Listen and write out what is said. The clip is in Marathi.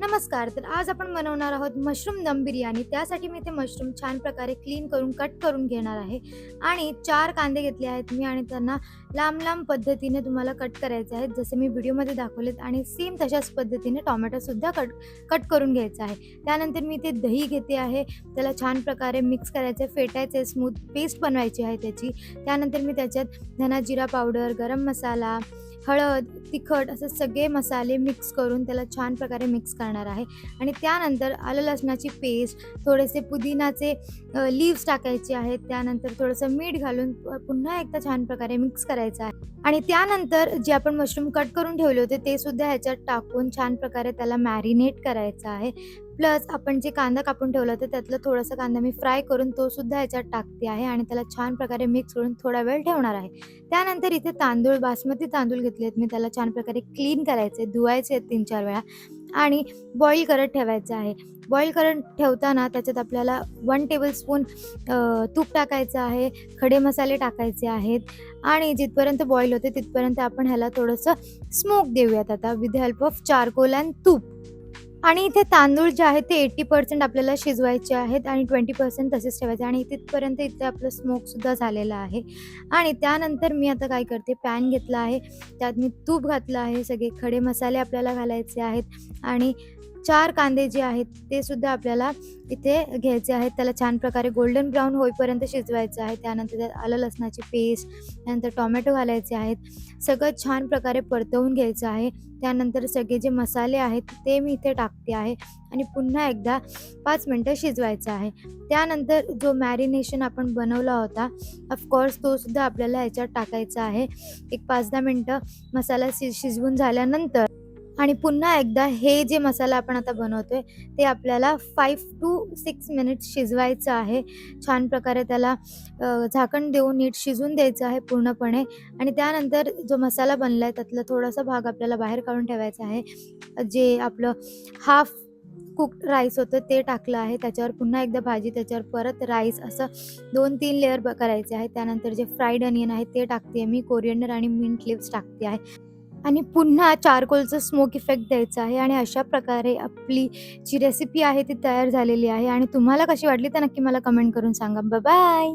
नमस्कार. तर आज आपण बनवणार आहोत मशरूम दम बिर्याणी. त्यासाठी मी इथे मशरूम छान प्रकारे क्लीन करून कट करून घेणार आहे आणि 4 कांदे घेतले आहेत मी आणि त्यांना लांब-लांब पद्धतीने तुम्हाला कट करायचे आहेत. जसे मी व्हिडिओमध्ये दाखवलेत आणि सेम तशाच पद्धतीने टोमॅटोसुद्धा कट कट करून घ्यायचा आहे. त्यानंतर मी इथे दही घेते आहे. त्याला छान प्रकारे मिक्स करायचं, फेटायचं, स्मूथ पेस्ट बनवायची आहे त्याची. त्यानंतर मी त्याच्यात धना जिरा पावडर, गरम मसाला, हळद, तिखट असे सगळे मसाले मिक्स करून त्याला छान प्रकारे मिक्स करणार आहे आणि त्यानंतर आलं लसणाची पेस्ट, थोडेसे पुदिनाचे लीव्स टाकायचे आहेत. त्यानंतर थोडंसं मीठ घालून पुन्हा एकदा छान प्रकारे मिक्स करायचं आहे आणि त्यानंतर जे आपण मशरूम कट करून ठेवले होते ते सुद्धा ह्याच्यात टाकून छान प्रकारे त्याला मॅरिनेट करायचं आहे. प्लस आपण जे कांदा कापून ठेवला होता त्यातला थोडासा कांदा मी फ्राय करून तो सुद्धा ह्याच्यात टाकते आहे आणि त्याला छान प्रकारे मिक्स करून थोडा वेळ ठेवणार आहे. त्यानंतर इथे तांदूळ, बासमती तांदूळ घेतलेत मी. त्याला छान प्रकारे क्लीन करायचे, धुवायचे 3-4 वेळा आणि बॉईल करत ठेवायचं आहे. बॉईल करत ठेवताना त्याच्यात आपल्याला 1 टेबलस्पून तूप टाकायचं आहे, खडे मसाले टाकायचे आहेत आणि जिथपर्यंत बॉईल होते तिथपर्यंत आपण ह्याला थोडंसं स्मोक देऊयात आता with the help of charcoal and तूप. आणि इथे तांदूळ जे आहेत ते 80% आपल्याला शिजवायचे आहेत आणि 20% तसेच ठेवायचे आणि तिथपर्यंत इथे आपलं स्मोकसुद्धा झालेलं आहे. आणि त्यानंतर मी आता काय करते, पॅन घेतला आहे, त्यात मी तूप घातलं आहे, सगळे खडे मसाले आपल्याला घालायचे आहेत आणि 4 कांदे जे आहेत ते सुद्धा आपल्याला इथे घ्यायचे आहेत. त्याला छान प्रकारे गोल्डन ब्राऊन होईपर्यंत शिजवायचं आहे. त्यानंतर त्यात आलं लसणाची पेस्ट, त्यानंतर टोमॅटो घालायचे आहेत. सगळं छान प्रकारे परतवून घ्यायचं आहे. त्यानंतर सगळे जे मसाले आहेत ते मी इथे टाकते आहे आणि पुन्हा एकदा 5 मिनटं शिजवायचं आहे. त्यानंतर जो मॅरिनेशन आपण बनवला होता ऑफकोर्स तो सुद्धा आपल्याला ह्याच्यात टाकायचा आहे. एक 5-10 मिनटं मसाला शिजवून झाल्यानंतर आणि पुन्हा एकदा हे जे मसाला आपण आता बनवतोय ते आपल्याला 5 to 6 मिनिट्स शिजवायचं आहे. छान प्रकारे त्याला झाकण देऊन नीट शिजवून द्यायचं आहे पूर्णपणे आणि त्यानंतर जो मसाला बनला आहे त्यातला थोडासा भाग आपल्याला बाहेर काढून ठेवायचा आहे. जे आपलं हाफ कुक्ड राईस होतं ते टाकलं आहे. त्याच्यावर पुन्हा एकदा भाजी, त्याच्यावर परत राईस, असं 2-3 लेयर करायचे आहे. त्यानंतर जे फ्राईड अनियन आहे ते टाकते मी, कोरिएंडर आणि मिंट लीव्स टाकते आहे आणि पुन्हा चारकोलचं स्मोक इफेक्ट द्यायचा आहे आणि अशा प्रकारे आपली जी रेसिपी आहे ती तयार झालेली आहे आणि तुम्हाला कशी वाटली तर नक्की मला कमेंट करून सांगा. बाय.